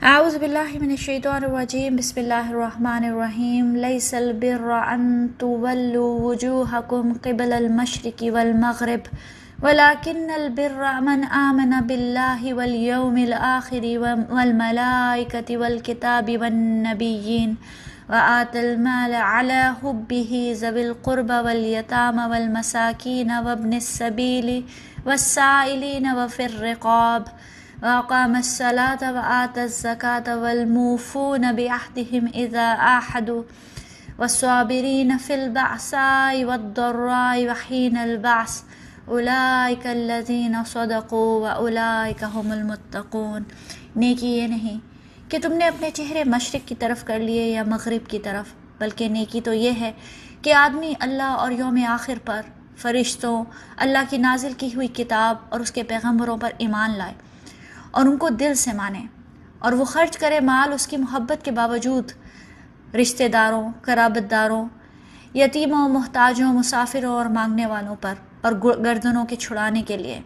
اعوذ باللہ من الشیطان الرجیم بسم اللہ الرحمن الرحیم لیس البر ان تولوا وجوہکم قبل المشرق والمغرب ولكن البر من آمن باللہ والیوم الآخر والملائکۃ والکتاب والنبیین وآتى المال على حبه ذوي القربى واليتامى والمساكين وابن السبيل والسائلين وفي الرقاب وأقام الصلاة وآتى الزكاة والموفون بعهدهم إذا عاهدوا والصابرين في البأساء والضراء وحين البعث أولئك الذين صدقوا وأولئك هم المتقون۔ نیکی یہ نہیں کہ تم نے اپنے چہرے مشرق کی طرف کر لیے یا مغرب کی طرف، بلکہ نیکی تو یہ ہے کہ آدمی اللہ اور یوم آخر پر، فرشتوں، اللہ کی نازل کی ہوئی کتاب اور اس کے پیغمبروں پر ایمان لائے اور ان کو دل سے مانے، اور وہ خرچ کرے مال اس کی محبت کے باوجود رشتہ داروں، قرابت داروں، یتیموں، محتاجوں، مسافروں اور مانگنے والوں پر، اور گردنوں کے چھڑانے کے لیے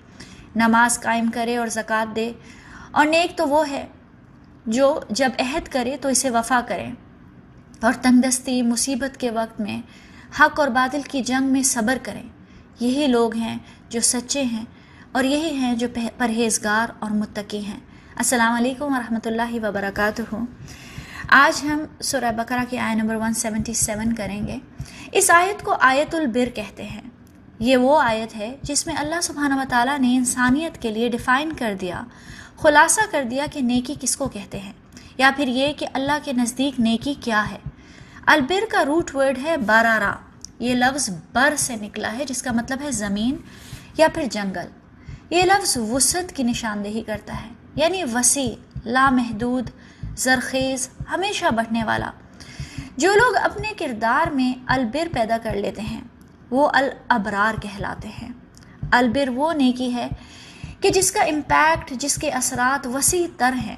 نماز قائم کرے اور زکوٰۃ دے۔ اور نیک تو وہ ہے جو جب عہد کرے تو اسے وفا کرے، اور تنگ دستی، مصیبت کے وقت میں حق اور باطل کی جنگ میں صبر کریں۔ یہی لوگ ہیں جو سچے ہیں، اور یہی ہیں جو پرہیزگار اور متقی ہیں۔ السلام علیکم ورحمۃ اللہ وبرکاتہ۔ آج ہم سورہ بقرہ کی آیت نمبر 177 کریں گے۔ اس آیت کو آیت البر کہتے ہیں۔ یہ وہ آیت ہے جس میں اللہ سبحانہ و تعالیٰ نے انسانیت کے لیے ڈیفائن کر دیا، خلاصہ کر دیا کہ نیکی کس کو کہتے ہیں، یا پھر یہ کہ اللہ کے نزدیک نیکی کیا ہے۔ البر کا روٹ ورڈ ہے برارا۔ یہ لفظ بر سے نکلا ہے، جس کا مطلب ہے زمین یا پھر جنگل۔ یہ لفظ وسعت کی نشاندہی کرتا ہے، یعنی وسیع، لامحدود، زرخیز، ہمیشہ بڑھنے والا۔ جو لوگ اپنے کردار میں البر پیدا کر لیتے ہیں وہ الابرار کہلاتے ہیں۔ البر وہ نیکی ہے کہ جس کا امپیکٹ، جس کے اثرات وسیع تر ہیں،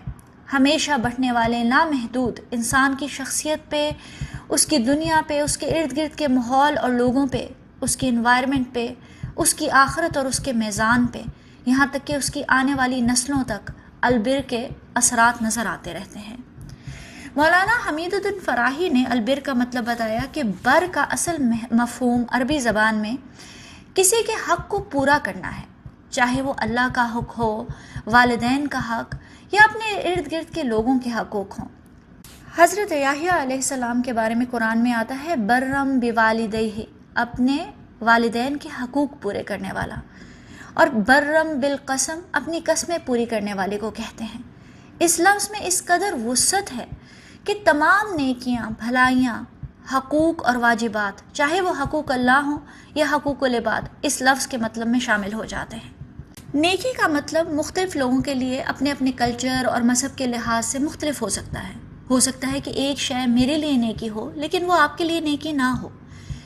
ہمیشہ بڑھنے والے، لامحدود، انسان کی شخصیت پہ، اس کی دنیا پہ، اس کے ارد گرد کے ماحول اور لوگوں پہ، اس کی انوائرمنٹ پہ، اس کی آخرت اور اس کے میزان پہ، یہاں تک کہ اس کی آنے والی نسلوں تک البر کے اثرات نظر آتے رہتے ہیں۔ مولانا حمید الدین فراہی نے البر کا مطلب بتایا کہ بر کا اصل مفہوم عربی زبان میں کسی کے حق کو پورا کرنا ہے، چاہے وہ اللہ کا حق ہو، والدین کا حق، یا اپنے ارد گرد کے لوگوں کے حقوق ہوں۔ حضرت یحییٰ علیہ السلام کے بارے میں قرآن میں آتا ہے برم بوالدیہ، اپنے والدین کے حقوق پورے کرنے والا، اور برم بالقسم، اپنی قسمیں پوری کرنے والے کو کہتے ہیں۔ اس لفظ میں اس قدر وسعت ہے کہ تمام نیکیاں، بھلائیاں، حقوق اور واجبات، چاہے وہ حقوق اللہ ہوں یا حقوق العباد، اس لفظ کے مطلب میں شامل ہو جاتے ہیں۔ نیکی کا مطلب مختلف لوگوں کے لیے اپنے اپنے کلچر اور مذہب کے لحاظ سے مختلف ہو سکتا ہے۔ ہو سکتا ہے کہ ایک شے میرے لیے نیکی ہو لیکن وہ آپ کے لیے نیکی نہ ہو۔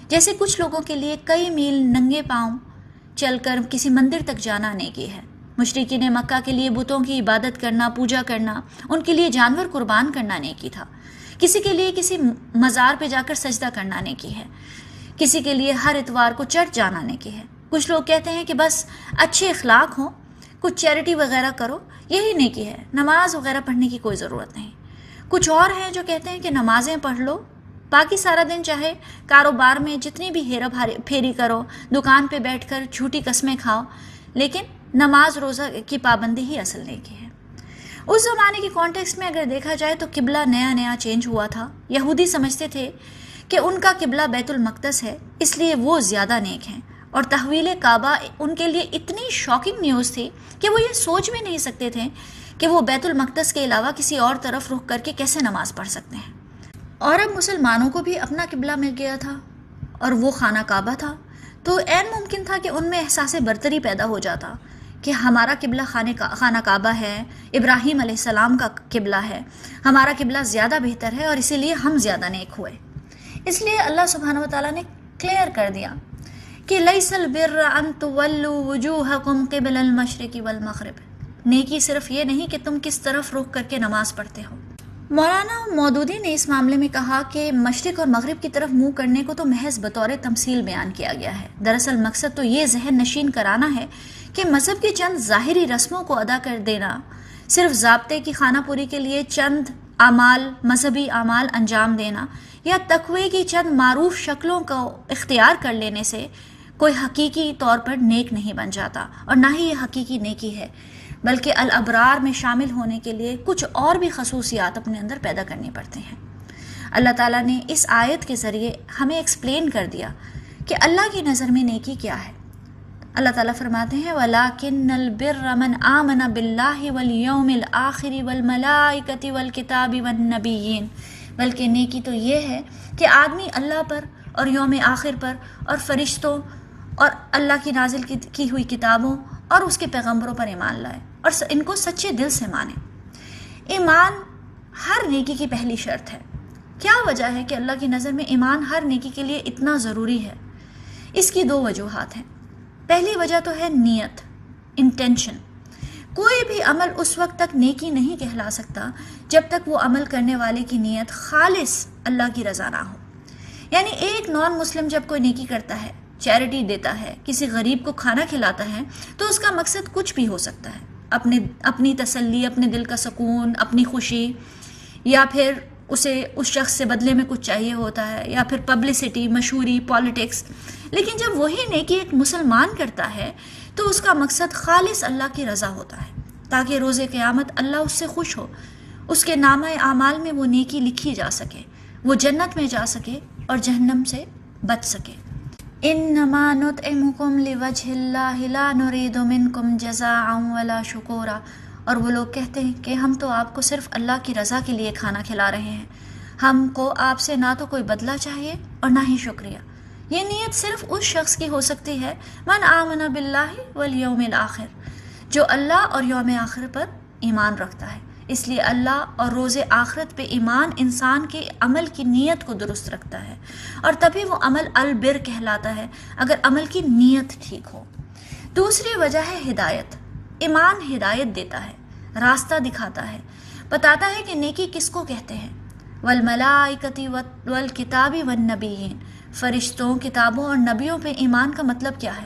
جیسے کچھ لوگوں کے لیے کئی میل ننگے پاؤں چل کر کسی مندر تک جانا نیکی ہے۔ مشرکین مکہ کے لیے بتوں کی عبادت کرنا، پوجا کرنا، ان کے لیے جانور قربان کرنا نیکی تھا۔ کسی کے لیے کسی مزار پہ جا کر سجدہ کرنا نیکی ہے۔ کسی کے لیے ہر اتوار کو چرچ جانا نیکی ہے۔ کچھ لوگ کہتے ہیں کہ بس اچھے اخلاق ہوں، کچھ چیریٹی وغیرہ کرو، یہی نیکی ہے، نماز وغیرہ پڑھنے کی کوئی ضرورت نہیں۔ کچھ اور ہیں جو کہتے ہیں کہ نمازیں پڑھ لو، باقی سارا دن چاہے کاروبار میں جتنی بھی ہیرا پھیری کرو، دکان پہ بیٹھ کر جھوٹی قسمیں کھاؤ، لیکن نماز روزہ کی پابندی ہی اصل نیکی ہے۔ اس زمانے کی کانٹیکسٹ میں اگر دیکھا جائے تو قبلہ نیا چینج ہوا تھا۔ یہودی سمجھتے تھے کہ ان کا قبلہ بیت المقدس ہے، اس لیے وہ زیادہ نیک ہیں، اور تحویل کعبہ ان کے لیے اتنی شاکنگ نیوز تھی کہ وہ یہ سوچ بھی نہیں سکتے تھے کہ وہ بیت المقدس کے علاوہ کسی اور طرف رخ کر کے کیسے نماز پڑھ سکتے ہیں۔ اور اب مسلمانوں کو بھی اپنا قبلہ مل گیا تھا اور وہ خانہ کعبہ تھا، تو عین ممکن تھا کہ ان میں احساس برتری پیدا ہو جاتا کہ ہمارا قبلہ خانہ کعبہ ہے، ابراہیم علیہ السلام کا قبلہ ہے، ہمارا قبلہ زیادہ بہتر ہے اور اسی لیے ہم زیادہ نیک ہوئے۔ اس لیے اللہ سبحانہ و تعالیٰ نے کلیئر کر دیا کہ لیس البر ان تولوا وجوہکم قبل المشرق والمغرب۔ نیکی صرف یہ نہیں کہ تم کس طرف رخ کر کے نماز پڑھتے ہو۔ مولانا مودودی نے اس معاملے میں کہا کہ مشرق اور مغرب کی طرف منہ کرنے کو تو محض بطور تمثیل بیان کیا گیا ہے۔ دراصل مقصد تو یہ ذہن نشین کرانا ہے کہ مذہب کی چند ظاہری رسموں کو ادا کر دینا صرف ضابطے کی خانہ پوری کے لیے چند اعمال، مذہبی اعمال انجام دینا یا تقوی کی چند معروف شکلوں کو اختیار کر لینے سے کوئی حقیقی طور پر نیک نہیں بن جاتا، اور نہ ہی یہ حقیقی نیکی ہے، بلکہ الابرار میں شامل ہونے کے لیے کچھ اور بھی خصوصیات اپنے اندر پیدا کرنی پڑتے ہیں۔ اللہ تعالیٰ نے اس آیت کے ذریعے ہمیں ایکسپلین کر دیا کہ اللہ کی نظر میں نیکی کیا ہے۔ اللہ تعالیٰ فرماتے ہیں وَلَٰكِنَّ الْبِرَّ مَنْ آمَنَ بِاللَّهِ وَالْيَوْمِ الْآخِرِ وَالْمَلَائِكَةِ وَالْكِتَابِ وَالنَّبِيِّينَ، بلکہ نیکی تو یہ ہے کہ آدمی اللہ پر اور یوم آخر پر اور فرشتوں اور اللہ کی نازل کی ہوئی کتابوں اور اس کے پیغمبروں پر ایمان لائے اور ان کو سچے دل سے مانے۔ ایمان ہر نیکی کی پہلی شرط ہے۔ کیا وجہ ہے کہ اللہ کی نظر میں ایمان ہر نیکی کے لیے اتنا ضروری ہے؟ اس کی دو وجوہات ہیں۔ پہلی وجہ تو ہے نیت، انٹینشن۔ کوئی بھی عمل اس وقت تک نیکی نہیں کہلا سکتا جب تک وہ عمل کرنے والے کی نیت خالص اللہ کی رضا نہ ہو۔ یعنی ایک نان مسلم جب کوئی نیکی کرتا ہے، چیریٹی دیتا ہے، کسی غریب کو کھانا کھلاتا ہے، تو اس کا مقصد کچھ بھی ہو سکتا ہے، اپنی تسلی، اپنے دل کا سکون، اپنی خوشی، یا پھر اسے اس شخص سے بدلے میں کچھ چاہیے ہوتا ہے، یا پھر پبلسٹی، مشہوری، پالیٹکس۔ لیکن جب وہی نیکی ایک مسلمان کرتا ہے تو اس کا مقصد خالص اللہ کی رضا ہوتا ہے، تاکہ روز قیامت اللہ اس سے خوش ہو، اس کے نامہ اعمال میں وہ نیکی لکھی جا سکے، وہ جنت میں جا سکے اور جہنم سے بچ سکے۔ انما نطعمکم لوجہ اللہ لا نرید منکم جزاء ولا شکورا، اور وہ لوگ کہتے ہیں کہ ہم تو آپ کو صرف اللہ کی رضا کے لیے کھانا کھلا رہے ہیں، ہم کو آپ سے نہ تو کوئی بدلہ چاہیے اور نہ ہی شکریہ۔ یہ نیت صرف اس شخص کی ہو سکتی ہے من آمن باللہ والیوم الآخر، جو اللہ اور یوم آخر پر ایمان رکھتا ہے۔ اس لیے اللہ اور روز آخرت پہ ایمان انسان کے عمل کی نیت کو درست رکھتا ہے، اور تبھی وہ عمل البر کہلاتا ہے اگر عمل کی نیت ٹھیک ہو۔ دوسری وجہ ہے ہدایت۔ ایمان ہدایت دیتا ہے، راستہ دکھاتا ہے، بتاتا ہے کہ نیکی کس کو کہتے ہیں۔ والملائکۃ والکتاب والنبیین، فرشتوں، کتابوں اور نبیوں پہ ایمان کا مطلب کیا ہے؟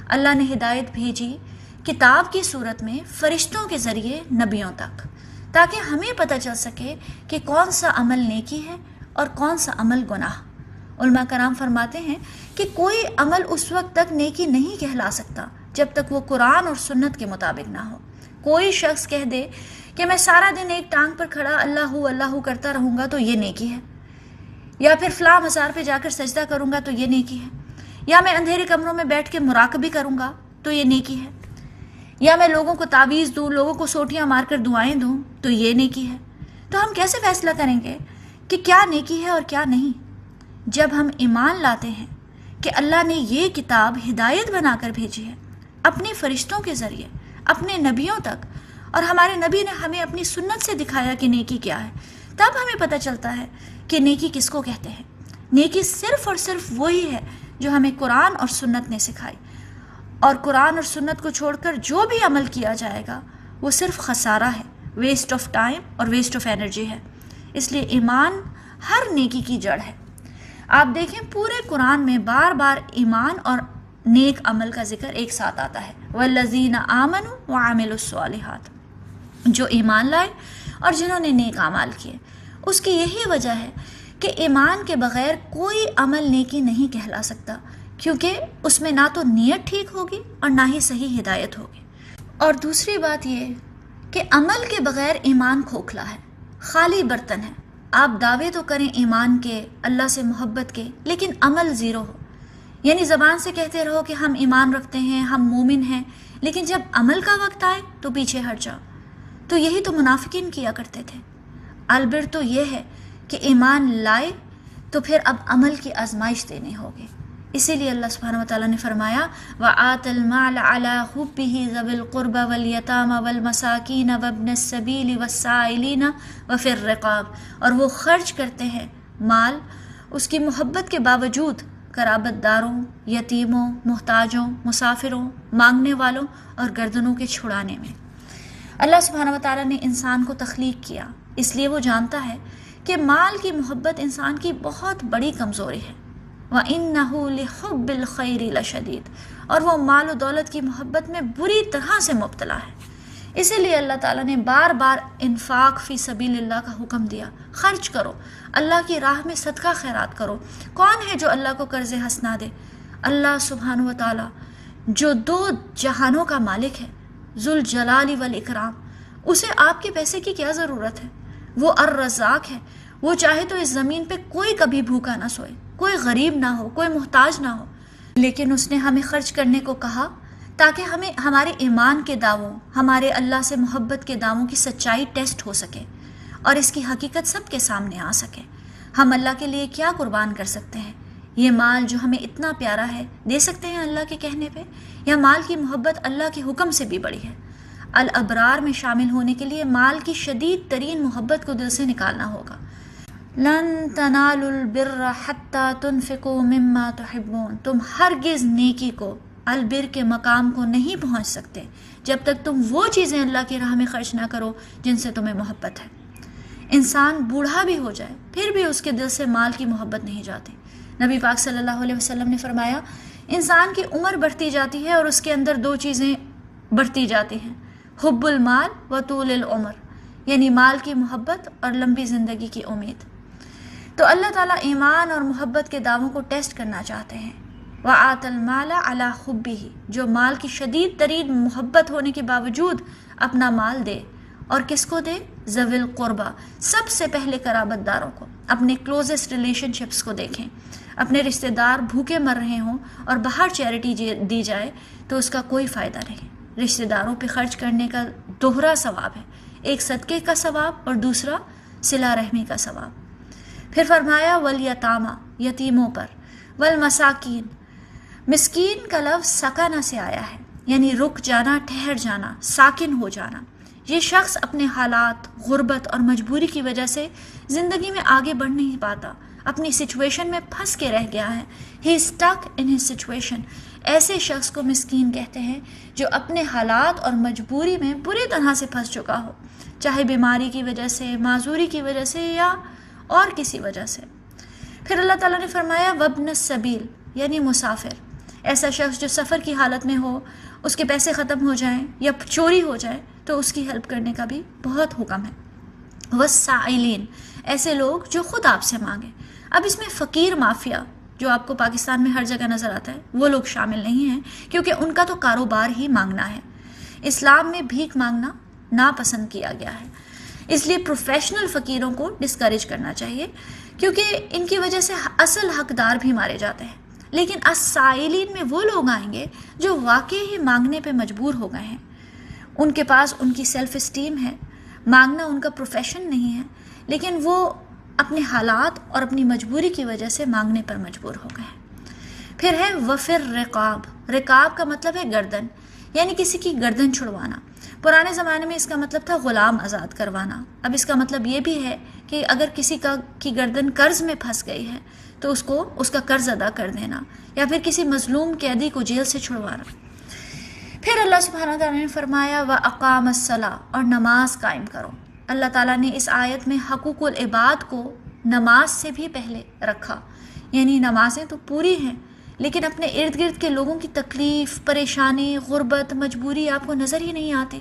اللہ نے ہدایت بھیجی کتاب کی صورت میں فرشتوں کے ذریعے نبیوں تک، تاکہ ہمیں پتہ چل سکے کہ کون سا عمل نیکی ہے اور کون سا عمل گناہ۔ علماء کرام فرماتے ہیں کہ کوئی عمل اس وقت تک نیکی نہیں کہلا سکتا جب تک وہ قرآن اور سنت کے مطابق نہ ہو۔ کوئی شخص کہہ دے کہ میں سارا دن ایک ٹانگ پر کھڑا اللہ اللہ کرتا رہوں گا تو یہ نیکی ہے، یا پھر فلاں مزار پہ جا کر سجدہ کروں گا تو یہ نیکی ہے، یا میں اندھیرے کمروں میں بیٹھ کے مراقبہ کروں گا تو یہ نیکی ہے، یا میں لوگوں کو تعویذ دوں، لوگوں کو سوٹیاں مار کر دعائیں دوں تو یہ نیکی ہے۔ تو ہم کیسے فیصلہ کریں گے کہ کیا نیکی ہے اور کیا نہیں؟ جب ہم ایمان لاتے ہیں کہ اللہ نے یہ کتاب ہدایت بنا کر بھیجی ہے اپنے فرشتوں کے ذریعے اپنے نبیوں تک، اور ہمارے نبی نے ہمیں اپنی سنت سے دکھایا کہ نیکی کیا ہے، تب ہمیں پتہ چلتا ہے کہ نیکی کس کو کہتے ہیں۔ نیکی صرف اور صرف وہی ہے جو ہمیں قرآن اور سنت نے سکھائی، اور قرآن اور سنت کو چھوڑ کر جو بھی عمل کیا جائے گا وہ صرف خسارہ ہے، ویسٹ آف ٹائم اور ویسٹ آف انرجی ہے۔ اس لیے ایمان ہر نیکی کی جڑ ہے۔ آپ دیکھیں پورے قرآن میں بار بار ایمان اور نیک عمل کا ذکر ایک ساتھ آتا ہے، والذین آمنوا وعملوا الصالحات، جو ایمان لائے اور جنہوں نے نیک اعمال کیے۔ اس کی یہی وجہ ہے کہ ایمان کے بغیر کوئی عمل نیکی نہیں کہلا سکتا، کیونکہ اس میں نہ تو نیت ٹھیک ہوگی اور نہ ہی صحیح ہدایت ہوگی۔ اور دوسری بات یہ کہ عمل کے بغیر ایمان کھوکھلا ہے، خالی برتن ہے۔ آپ دعوے تو کریں ایمان کے، اللہ سے محبت کے، لیکن عمل زیرو ہو، یعنی زبان سے کہتے رہو کہ ہم ایمان رکھتے ہیں، ہم مومن ہیں، لیکن جب عمل کا وقت آئے تو پیچھے ہٹ جاؤ۔ تو یہی تو منافقین کیا کرتے تھے۔ البر تو یہ ہے کہ ایمان لائے تو پھر اب عمل کی آزمائش دینی ہوگی۔ اسی لیے اللہ سبحانہ وتعالیٰ نے فرمایا وَآتَ الْمَالَ عَلَىٰ حُبِّهِ ذَوِي الْقُرْبَى وَالْيَتَامَى وَالْمَسَاكِينَ وَابْنَ السَّبِيلِ وَالسَّائِلِينَ وَفِي الرِّقَابِ، اور وہ خرچ کرتے ہیں مال اس کی محبت کے باوجود قرابت داروں، یتیموں، محتاجوں، مسافروں، مانگنے والوں اور گردنوں کے چھڑانے میں۔ اللہ سبحانہ وتعالیٰ نے انسان کو تخلیق کیا، اس لیے وہ جانتا ہے کہ مال کی محبت انسان کی بہت بڑی کمزوری ہے۔ وَإِنَّهُ لِحُبِّ الْخَيْرِ لَشَدِيدٌ، اور وہ مال و دولت کی محبت میں بری طرح سے مبتلا ہے۔ اسی لیے اللہ تعالیٰ نے بار بار انفاق فی سبیل اللہ کا حکم دیا، خرچ کرو، اللہ کی راہ میں صدقہ خیرات کرو۔ کون ہے جو اللہ کو قرض حسنہ دے؟ اللہ سبحانہ و تعالیٰ جو 2 جہانوں کا مالک ہے، ذوالجلال والاکرام، اسے آپ کے پیسے کی کیا ضرورت ہے؟ وہ الرزاق ہے، وہ چاہے تو اس زمین پہ کوئی کبھی بھوکا نہ سوئے، کوئی غریب نہ ہو، کوئی محتاج نہ ہو، لیکن اس نے ہمیں خرچ کرنے کو کہا تاکہ ہمیں ہمارے ایمان کے دعووں، ہمارے اللہ سے محبت کے دعووں کی سچائی ٹیسٹ ہو سکے اور اس کی حقیقت سب کے سامنے آ سکے۔ ہم اللہ کے لیے کیا قربان کر سکتے ہیں؟ یہ مال جو ہمیں اتنا پیارا ہے دے سکتے ہیں اللہ کے کہنے پہ؟ یا مال کی محبت اللہ کے حکم سے بھی بڑی ہے؟ الابرار میں شامل ہونے کے لیے مال کی شدید ترین محبت کو دل سے نکالنا ہوگا۔ لن تنالوا البر حتى تنفقوا مما تحبون، تم ہرگز نیکی کو، البر کے مقام کو نہیں پہنچ سکتے جب تک تم وہ چیزیں اللہ کی راہ میں خرچ نہ کرو جن سے تمہیں محبت ہے۔ انسان بوڑھا بھی ہو جائے پھر بھی اس کے دل سے مال کی محبت نہیں جاتی۔ نبی پاک صلی اللہ علیہ وسلم نے فرمایا، انسان کی عمر بڑھتی جاتی ہے اور اس کے اندر 2 چیزیں بڑھتی جاتی ہیں، حب المال و طول العمر، یعنی مال کی محبت اور لمبی زندگی کی امید۔ تو اللہ تعالیٰ ایمان اور محبت کے دعووں کو ٹیسٹ کرنا چاہتے ہیں۔ وَآتَ الْمَالَ عَلَى حُبِّهِ، جو مال کی شدید ترین محبت ہونے کے باوجود اپنا مال دے، اور کس کو دے؟ ذوی القربہ، سب سے پہلے قرابت داروں کو۔ اپنے کلوزسٹ ریلیشن شپس کو دیکھیں، اپنے رشتہ دار بھوکے مر رہے ہوں اور باہر چیریٹی دی جائے تو اس کا کوئی فائدہ نہیں۔ رشتہ داروں پہ خرچ کرنے کا دوہرا ثواب ہے، ایک صدقے کا ثواب اور دوسرا صلہ رحمی کا ثواب۔ پھر فرمایا والیتاما، یتیموں پر، والمساکین، مسکین کا لفظ سکانہ سے آیا ہے، یعنی رک جانا، ٹھہر جانا، ساکن ہو جانا۔ یہ شخص اپنے حالات، غربت اور مجبوری کی وجہ سے زندگی میں آگے بڑھ نہیں پاتا، اپنی سچویشن میں پھنس کے رہ گیا ہے۔ ہی اسٹک ان ہز سچویشن۔ ایسے شخص کو مسکین کہتے ہیں جو اپنے حالات اور مجبوری میں بری طرح سے پھنس چکا ہو، چاہے بیماری کی وجہ سے، معذوری کی وجہ سے یا اور کسی وجہ سے۔ پھر اللہ تعالیٰ نے فرمایا وابن السبیل، یعنی مسافر، ایسا شخص جو سفر کی حالت میں ہو، اس کے پیسے ختم ہو جائیں یا چوری ہو جائے تو اس کی ہیلپ کرنے کا بھی بہت حکم ہے۔ والسائلین، ایسے لوگ جو خود آپ سے مانگیں۔ اب اس میں فقیر مافیا جو آپ کو پاکستان میں ہر جگہ نظر آتا ہے وہ لوگ شامل نہیں ہیں، کیونکہ ان کا تو کاروبار ہی مانگنا ہے۔ اسلام میں بھیک مانگنا ناپسند کیا گیا ہے، اس لیے پروفیشنل فقیروں کو ڈسکریج کرنا چاہیے، کیونکہ ان کی وجہ سے اصل حقدار بھی مارے جاتے ہیں۔ لیکن السائلین میں وہ لوگ آئیں گے جو واقعی ہی مانگنے پہ مجبور ہو گئے ہیں، ان کے پاس ان کی سیلف اسٹیم ہے، مانگنا ان کا پروفیشن نہیں ہے، لیکن وہ اپنے حالات اور اپنی مجبوری کی وجہ سے مانگنے پر مجبور ہو گئے ہیں۔ پھر ہے وفر رقاب، رقاب کا مطلب ہے گردن، یعنی کسی کی گردن چھڑوانا۔ پرانے زمانے میں اس کا مطلب تھا غلام آزاد کروانا، اب اس کا مطلب یہ بھی ہے کہ اگر کسی کی گردن قرض میں پھنس گئی ہے تو اس کو اس کا قرض ادا کر دینا، یا پھر کسی مظلوم قیدی کو جیل سے چھڑوانا۔ پھر اللہ سبحانہ تعالیٰ نے فرمایا وَأَقَامَ الصَّلَاةَ، اور نماز قائم کرو۔ اللہ تعالیٰ نے اس آیت میں حقوق العباد کو نماز سے بھی پہلے رکھا، یعنی نمازیں تو پوری ہیں لیکن اپنے ارد گرد کے لوگوں کی تکلیف، پریشانی، غربت، مجبوری آپ کو نظر ہی نہیں آتی،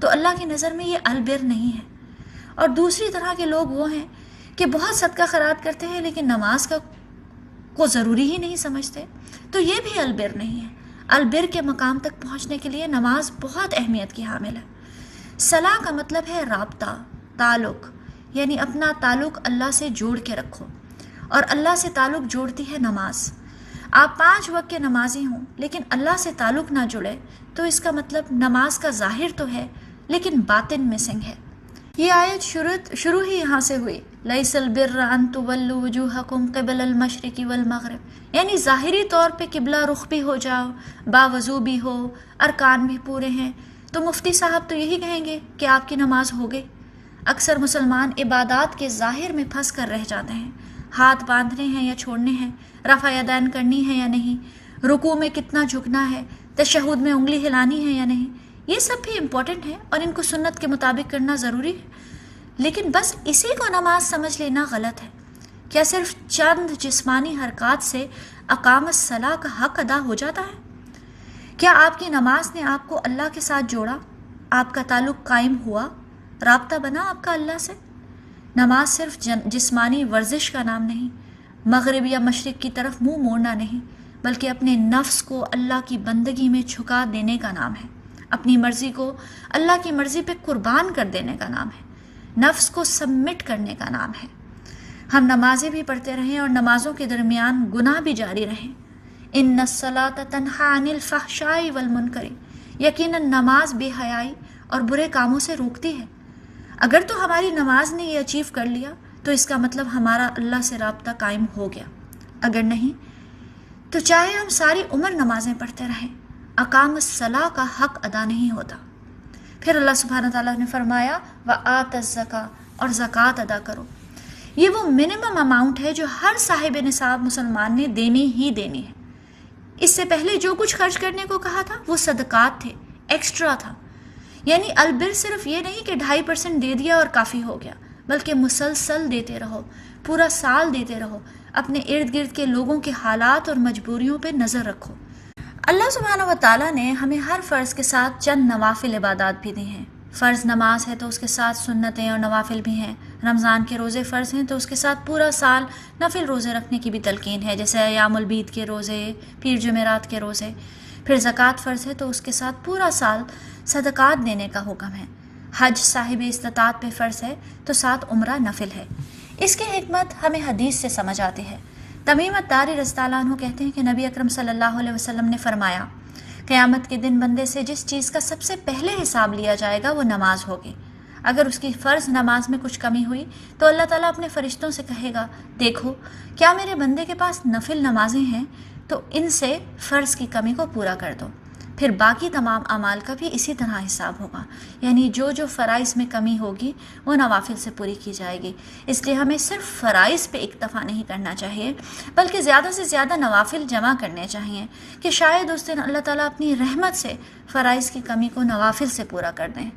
تو اللہ کی نظر میں یہ البر نہیں ہے۔ اور دوسری طرح کے لوگ وہ ہیں کہ بہت صدقہ خیرات کرتے ہیں لیکن نماز کو ضروری ہی نہیں سمجھتے، تو یہ بھی البر نہیں ہے۔ البر کے مقام تک پہنچنے کے لیے نماز بہت اہمیت کی حامل ہے۔ صلاح کا مطلب ہے رابطہ، تعلق، یعنی اپنا تعلق اللہ سے جوڑ کے رکھو، اور اللہ سے تعلق جوڑتی ہے نماز۔ آپ 5 وقت کے نمازی ہوں لیکن اللہ سے تعلق نہ جڑے تو اس کا مطلب نماز کا ظاہر تو ہے لیکن باطن مسنگ ہے۔ یہ آیت شروع ہی یہاں سے ہوئی، لیس البر ان تولوا وجوہکم قبل المشرق والمغرب، یعنی ظاہری طور پہ قبلہ رخ بھی ہو جاؤ، باوضو بھی ہو، ارکان بھی پورے ہیں، تو مفتی صاحب تو یہی کہیں گے کہ آپ کی نماز ہو گئی۔ اکثر مسلمان عبادات کے ظاہر میں پھنس کر رہ جاتے ہیں، ہاتھ باندھنے ہیں یا چھوڑنے ہیں، رفع یدین کرنی ہے یا نہیں، رکوع میں کتنا جھکنا ہے، تشہد میں انگلی ہلانی ہے یا نہیں، یہ سب بھی امپورٹنٹ ہے اور ان کو سنت کے مطابق کرنا ضروری ہے، لیکن بس اسی کو نماز سمجھ لینا غلط ہے۔ کیا صرف چند جسمانی حرکات سے اقام الصلاۃ کا حق ادا ہو جاتا ہے؟ کیا آپ کی نماز نے آپ کو اللہ کے ساتھ جوڑا، آپ کا تعلق قائم ہوا، رابطہ بنا آپ کا اللہ سے؟ نماز صرف جسمانی ورزش کا نام نہیں، مغرب یا مشرق کی طرف منہ موڑنا نہیں، بلکہ اپنے نفس کو اللہ کی بندگی میں جھکا دینے کا نام ہے، اپنی مرضی کو اللہ کی مرضی پہ قربان کر دینے کا نام ہے، نفس کو سبمٹ کرنے کا نام ہے۔ ہم نمازیں بھی پڑھتے رہیں اور نمازوں کے درمیان گناہ بھی جاری رہیں۔ ان الصلاۃ تنہی عن الفحشاء والمنکر، یقیناً نماز بے حیائی اور برے کاموں سے روکتی ہے۔ اگر تو ہماری نماز نے یہ اچیو کر لیا تو اس کا مطلب ہمارا اللہ سے رابطہ قائم ہو گیا، اگر نہیں تو چاہے ہم ساری عمر نمازیں پڑھتے رہیں، اقام الصلاۃ کا حق ادا نہیں ہوتا۔ پھر اللہ سبحانہ تعالیٰ نے فرمایا وآت الزکاۃ، اور زکوٰۃ ادا کرو۔ یہ وہ منیمم اماؤنٹ ہے جو ہر صاحب نصاب مسلمان نے دینی ہی دینی ہے۔ اس سے پہلے جو کچھ خرچ کرنے کو کہا تھا وہ صدقات تھے، ایکسٹرا تھا۔ یعنی البر صرف یہ نہیں کہ 2.5% دے دیا اور کافی ہو گیا، بلکہ مسلسل دیتے رہو، پورا سال دیتے رہو، اپنے ارد گرد کے لوگوں کے حالات اور مجبوریوں پہ نظر رکھو۔ اللہ سبحانہ و تعالیٰ نے ہمیں ہر فرض کے ساتھ چند نوافل عبادات بھی دی ہیں۔ فرض نماز ہے تو اس کے ساتھ سنتیں اور نوافل بھی ہیں۔ رمضان کے روزے فرض ہیں تو اس کے ساتھ پورا سال نفل روزے رکھنے کی بھی تلقین ہے، جیسے ایام البید کے روزے، پیر جمعرات کے روزے۔ پھر زکوٰۃ فرض ہے تو اس کے ساتھ پورا سال صدقات دینے کا حکم ہے۔ حج صاحب استطاعت پہ فرض ہے تو ساتھ عمرہ نفل ہے۔ اس کی حکمت ہمیں حدیث سے سمجھ آتی ہے۔ تمیم الداری رضی اللہ عنہ کہتے ہیں کہ نبی اکرم صلی اللہ علیہ وسلم نے فرمایا، قیامت کے دن بندے سے جس چیز کا سب سے پہلے حساب لیا جائے گا وہ نماز ہوگی۔ اگر اس کی فرض نماز میں کچھ کمی ہوئی تو اللہ تعالیٰ اپنے فرشتوں سے کہے گا، دیکھو کیا میرے بندے کے پاس نفل نمازیں ہیں، تو ان سے فرض کی کمی کو پورا کر دو۔ پھر باقی تمام اعمال کا بھی اسی طرح حساب ہوگا، یعنی جو فرائض میں کمی ہوگی وہ نوافل سے پوری کی جائے گی۔ اس لیے ہمیں صرف فرائض پہ اکتفا نہیں کرنا چاہیے، بلکہ زیادہ سے زیادہ نوافل جمع کرنے چاہیے کہ شاید اس دن اللہ تعالیٰ اپنی رحمت سے فرائض کی کمی کو نوافل سے پورا کر دیں۔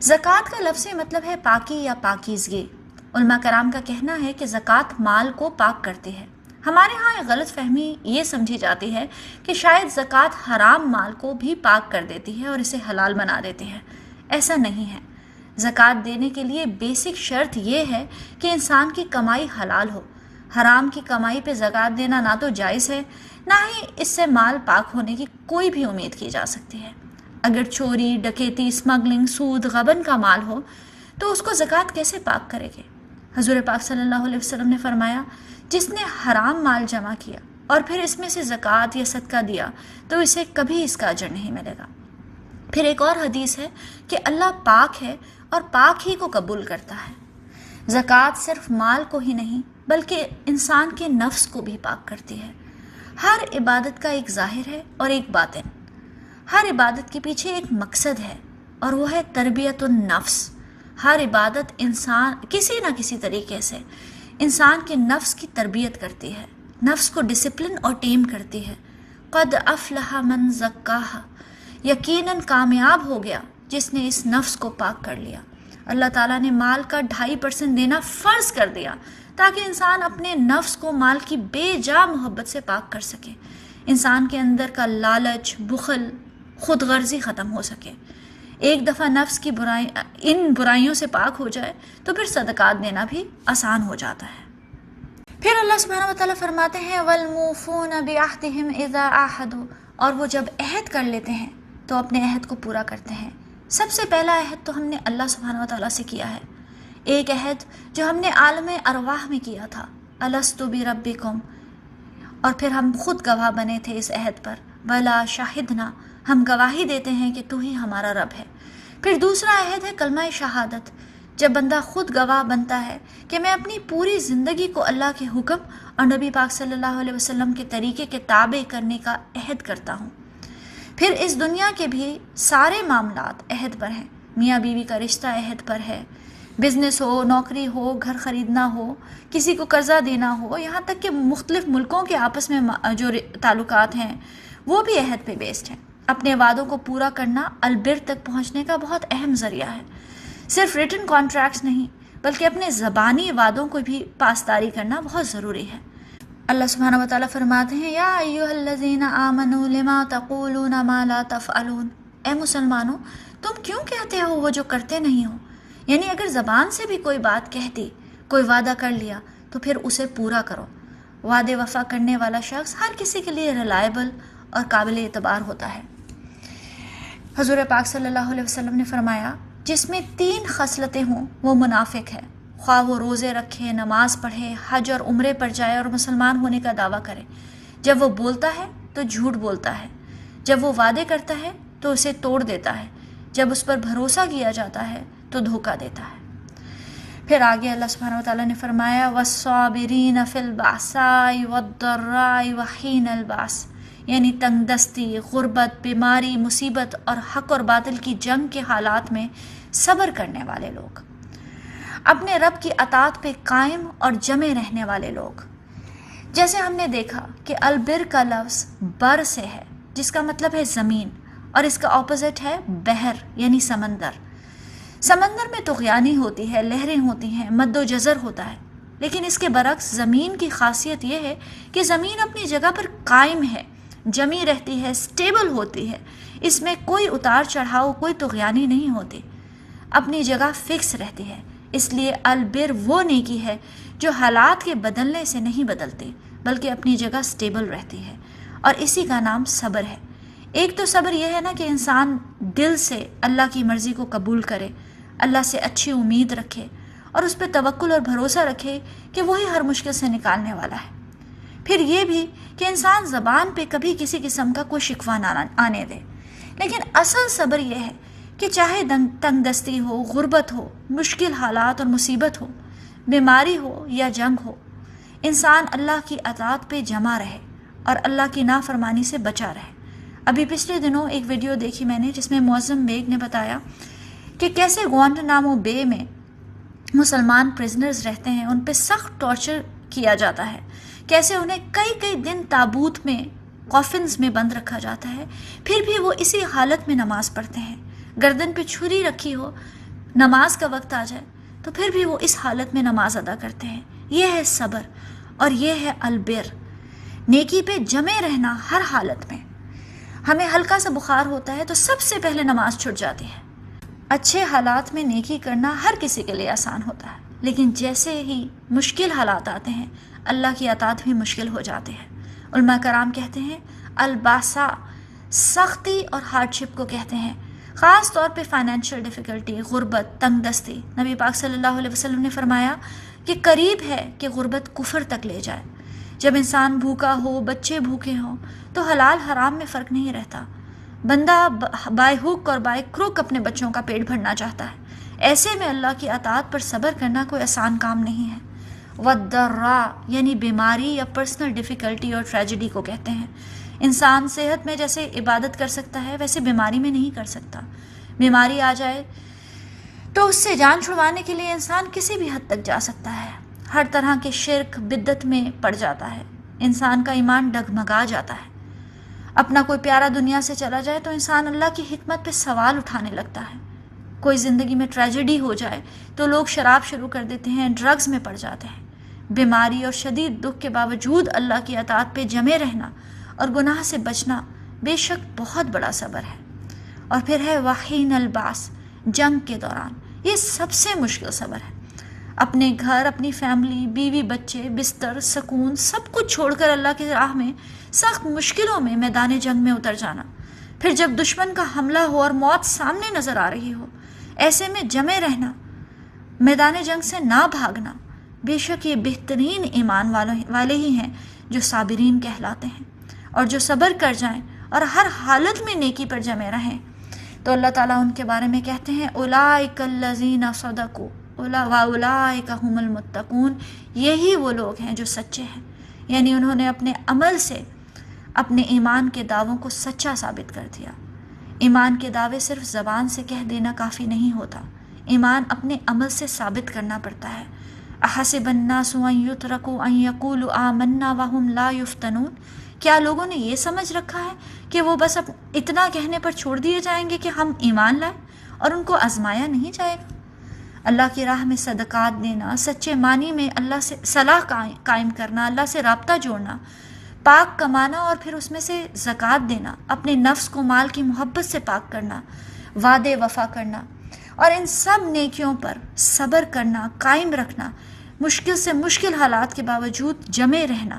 زکوٰۃ کا لفظی مطلب ہے پاکی یا پاکیزگی۔ علماء کرام کا کہنا ہے کہ زکوٰۃ مال کو پاک کرتی ہے۔ ہمارے ہاں ایک غلط فہمی یہ سمجھی جاتی ہے کہ شاید زکوٰۃ حرام مال کو بھی پاک کر دیتی ہے اور اسے حلال بنا دیتی ہے۔ ایسا نہیں ہے۔ زکوٰۃ دینے کے لیے بیسک شرط یہ ہے کہ انسان کی کمائی حلال ہو۔ حرام کی کمائی پہ زکوٰۃ دینا نہ تو جائز ہے، نہ ہی اس سے مال پاک ہونے کی کوئی بھی امید کی جا سکتی ہے۔ اگر چوری، ڈکیتی، اسمگلنگ، سود، غبن کا مال ہو تو اس کو زکوٰۃ کیسے پاک کرے گے؟ حضور پاک صلی اللہ علیہ وسلم نے فرمایا، جس نے حرام مال جمع کیا اور پھر اس میں سے زکوٰۃ یا صدقہ دیا تو اسے کبھی اس کا اجر نہیں ملے گا۔ پھر ایک اور حدیث ہے کہ اللہ پاک ہے اور پاک ہی کو قبول کرتا ہے۔ زکوٰۃ صرف مال کو ہی نہیں بلکہ انسان کے نفس کو بھی پاک کرتی ہے۔ ہر عبادت کا ایک ظاہر ہے اور ایک باطن۔ ہر عبادت کے پیچھے ایک مقصد ہے اور وہ ہے تربیت النفس۔ ہر عبادت انسان کسی نہ کسی طریقے سے انسان کے نفس کی تربیت کرتی ہے، نفس کو ڈسپلن اور ٹیم کرتی ہے۔ قد افلح من زکاہا، یقیناً کامیاب ہو گیا جس نے اس نفس کو پاک کر لیا۔ اللہ تعالیٰ نے مال کا 2.5% دینا فرض کر دیا تاکہ انسان اپنے نفس کو مال کی بے جا محبت سے پاک کر سکے، انسان کے اندر کا لالچ، بخل، خود غرضی ختم ہو سکے۔ ایک دفعہ نفس کی ان برائیوں سے پاک ہو جائے تو پھر صدقات دینا بھی آسان ہو جاتا ہے۔ پھر اللہ سبحانہ وتعالیٰ فرماتے ہیں وَالْمُوفُونَ بِعَهْدِهِمْ إِذَا عَاهَدُوا، اور وہ جب عہد کر لیتے ہیں تو اپنے عہد کو پورا کرتے ہیں۔ سب سے پہلا عہد تو ہم نے اللہ سبحانہ وتعالیٰ سے کیا ہے، ایک عہد جو ہم نے عالم ارواح میں کیا تھا، أَلَسْتُ بِرَبِّكُمْ، اور پھر ہم خود گواہ بنے تھے اس عہد پر، بلا شاہدنا، ہم گواہی دیتے ہیں کہ تو ہی ہمارا رب ہے۔ پھر دوسرا عہد ہے کلمہ شہادت، جب بندہ خود گواہ بنتا ہے کہ میں اپنی پوری زندگی کو اللہ کے حکم اور نبی پاک صلی اللہ علیہ وسلم کے طریقے کے تابع کرنے کا عہد کرتا ہوں۔ پھر اس دنیا کے بھی سارے معاملات عہد پر ہیں، میاں بیوی کا رشتہ عہد پر ہے، بزنس ہو، نوکری ہو، گھر خریدنا ہو، کسی کو قرضہ دینا ہو، یہاں تک کہ مختلف ملکوں کے آپس میں جو تعلقات ہیں وہ بھی عہد پہ بیسڈ ہیں۔ اپنے وعدوں کو پورا کرنا البر تک پہنچنے کا بہت اہم ذریعہ ہے۔ صرف ریٹن کانٹریکٹس نہیں بلکہ اپنے زبانی وعدوں کو بھی پاسداری کرنا بہت ضروری ہے۔ اللہ سبحانہ وتعالیٰ فرماتے ہیں یا ایھا الذین آمنوا لما تقولون ما لا تفعلون، اے مسلمانوں تم کیوں کہتے ہو وہ جو کرتے نہیں ہو؟ یعنی اگر زبان سے بھی کوئی بات کہہ دی، کوئی وعدہ کر لیا، تو پھر اسے پورا کرو۔ وعدے وفا کرنے والا شخص ہر کسی کے لیے ریلائبل اور قابل اعتبار ہوتا ہے۔ حضور پاک صلی اللہ علیہ وسلم نے فرمایا، جس میں 3 خصلتیں ہوں وہ منافق ہے، خواہ وہ روزے رکھے، نماز پڑھے، حج اور عمرے پر جائے اور مسلمان ہونے کا دعویٰ کرے۔ جب وہ بولتا ہے تو جھوٹ بولتا ہے، جب وہ وعدے کرتا ہے تو اسے توڑ دیتا ہے، جب اس پر بھروسہ کیا جاتا ہے تو دھوکہ دیتا ہے۔ پھر آگے اللہ سبحانہ وتعالیٰ نے فرمایا، وَالصَّابِرِينَ فِي الْبَأْسَاءِ وَالضَّرَّاءِ وَحِينَ الْبَأْسِ، یعنی تنگ دستی، غربت، بیماری، مصیبت اور حق اور باطل کی جنگ کے حالات میں صبر کرنے والے لوگ، اپنے رب کی اطاعت پہ قائم اور جمے رہنے والے لوگ۔ جیسے ہم نے دیکھا کہ البر کا لفظ بر سے ہے، جس کا مطلب ہے زمین، اور اس کا اپوزٹ ہے بحر یعنی سمندر۔ سمندر میں طغیانی ہوتی ہے، لہریں ہوتی ہیں، مد و جزر ہوتا ہے، لیکن اس کے برعکس زمین کی خاصیت یہ ہے کہ زمین اپنی جگہ پر قائم ہے، جمی رہتی ہے، سٹیبل ہوتی ہے، اس میں کوئی اتار چڑھاؤ، کوئی طغیانی نہیں ہوتی، اپنی جگہ فکس رہتی ہے۔ اس لیے البر وہ نیکی ہے جو حالات کے بدلنے سے نہیں بدلتی بلکہ اپنی جگہ سٹیبل رہتی ہے، اور اسی کا نام صبر ہے۔ ایک تو صبر یہ ہے نا کہ انسان دل سے اللہ کی مرضی کو قبول کرے، اللہ سے اچھی امید رکھے اور اس پہ توکل اور بھروسہ رکھے کہ وہی ہر مشکل سے نکالنے والا ہے۔ پھر یہ بھی کہ انسان زبان پہ کبھی کسی قسم کا کوئی شکوہ نہ آنے دے۔ لیکن اصل صبر یہ ہے کہ چاہے تنگ دستی ہو، غربت ہو، مشکل حالات اور مصیبت ہو، بیماری ہو یا جنگ ہو، انسان اللہ کی اطاعت پہ جمع رہے اور اللہ کی نافرمانی سے بچا رہے۔ ابھی پچھلے دنوں ایک ویڈیو دیکھی میں نے جس میں معظم بیگ نے بتایا کہ کیسے گوانٹانامو بے میں مسلمان پرزنرز رہتے ہیں، ان پہ سخت ٹارچر کیا جاتا ہے، کیسے انہیں کئی دن تابوت میں، کافنز میں بند رکھا جاتا ہے، پھر بھی وہ اسی حالت میں نماز پڑھتے ہیں، گردن پہ چھری رکھی ہو، نماز کا وقت آ جائے تو پھر بھی وہ اس حالت میں نماز ادا کرتے ہیں۔ یہ ہے صبر اور یہ ہے البر، نیکی پہ جمے رہنا ہر حالت میں۔ ہمیں ہلکا سا بخار ہوتا ہے تو سب سے پہلے نماز چھٹ جاتی ہے۔ اچھے حالات میں نیکی کرنا ہر کسی کے لیے آسان ہوتا ہے، لیکن جیسے ہی مشکل حالات آتے ہیں اللہ کی اطاعت بھی مشکل ہو جاتے ہیں۔ علماء کرام کہتے ہیں الباسا سختی اور ہارڈشپ کو کہتے ہیں، خاص طور پہ فائنینشیل ڈیفیکلٹی، غربت، تنگ دستی۔ نبی پاک صلی اللہ علیہ وسلم نے فرمایا کہ قریب ہے کہ غربت کفر تک لے جائے۔ جب انسان بھوکا ہو، بچے بھوکے ہوں تو حلال حرام میں فرق نہیں رہتا، بندہ بائی ہوک اور بائی کروک اپنے بچوں کا پیٹ بھرنا چاہتا ہے۔ ایسے میں اللہ کی اطاعت پر صبر کرنا کوئی آسان کام نہیں ہے۔ وَالضَّرَّاء یعنی بیماری یا پرسنل ڈیفیکلٹی اور ٹریجڈی کو کہتے ہیں۔ انسان صحت میں جیسے عبادت کر سکتا ہے ویسے بیماری میں نہیں کر سکتا۔ بیماری آ جائے تو اس سے جان چھڑوانے کے لیے انسان کسی بھی حد تک جا سکتا ہے، ہر طرح کے شرک بدعت میں پڑ جاتا ہے، انسان کا ایمان ڈگمگا جاتا ہے۔ اپنا کوئی پیارا دنیا سے چلا جائے تو انسان اللہ کی حکمت پہ سوال اٹھانے لگتا ہے۔ کوئی زندگی میں ٹریجڈی ہو جائے تو لوگ شراب شروع کر دیتے ہیں، ڈرگز میں پڑ جاتے ہیں۔ بیماری اور شدید دکھ کے باوجود اللہ کی اطاعت پہ جمے رہنا اور گناہ سے بچنا بے شک بہت بڑا صبر ہے۔ اور پھر ہے وحین الباس، جنگ کے دوران، یہ سب سے مشکل صبر ہے۔ اپنے گھر، اپنی فیملی، بیوی بچے، بستر، سکون، سب کچھ چھوڑ کر اللہ کی راہ میں سخت مشکلوں میں میدان جنگ میں اتر جانا، پھر جب دشمن کا حملہ ہو اور موت سامنے نظر آ رہی ہو، ایسے میں جمے رہنا، میدان جنگ سے نہ بھاگنا، بے شک یہ بہترین ایمان والے ہی ہیں جو صابرین کہلاتے ہیں، اور جو صبر کر جائیں اور ہر حالت میں نیکی پر جمے رہیں تو اللہ تعالیٰ ان کے بارے میں کہتے ہیں اولئک الذین صدقوا واولئک هم المتقون، یہی وہ لوگ ہیں جو سچے ہیں، یعنی انہوں نے اپنے عمل سے اپنے ایمان کے دعووں کو سچا ثابت کر دیا۔ ایمان کے دعوے صرف زبان سے کہہ دینا کافی نہیں ہوتا، ایمان اپنے عمل سے ثابت کرنا پڑتا ہے۔ احسب الناس ان یترکوا ان یقولوا آمنا وهم لا یفتنون، کیا لوگوں نے یہ سمجھ رکھا ہے کہ وہ بس اتنا کہنے پر چھوڑ دیے جائیں گے کہ ہم ایمان لائیں اور ان کو آزمایا نہیں جائے گا؟ اللہ کی راہ میں صدقات دینا، سچے معنی میں اللہ سے صلاح قائم کرنا، اللہ سے رابطہ جوڑنا، پاک کمانا اور پھر اس میں سے زکوٰۃ دینا، اپنے نفس کو مال کی محبت سے پاک کرنا، وعدے وفا کرنا، اور ان سب نیکیوں پر صبر کرنا، قائم رکھنا، مشکل سے مشکل حالات کے باوجود جمے رہنا،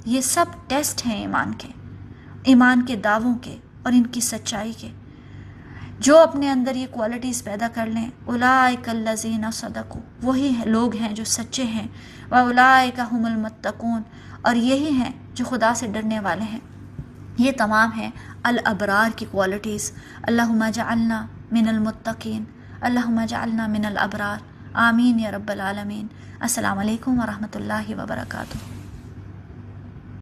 یہ سب ٹیسٹ ہیں ایمان کے دعووں کے اور ان کی سچائی کے۔ جو اپنے اندر یہ کوالٹیز پیدا کر لیں، اولئک الذین صدقوا، وہی لوگ ہیں جو سچے ہیں، واولئک هم المتقون، اور یہی ہیں جو خدا سے ڈرنے والے ہیں۔ یہ تمام ہیں الابرار کی کوالٹیز۔ اللہم اجعلنا من المتقین، اللہم اجعلنا من الابرار، آمین یا رب العالمین۔ السلام علیکم ورحمۃ اللہ وبرکاتہ۔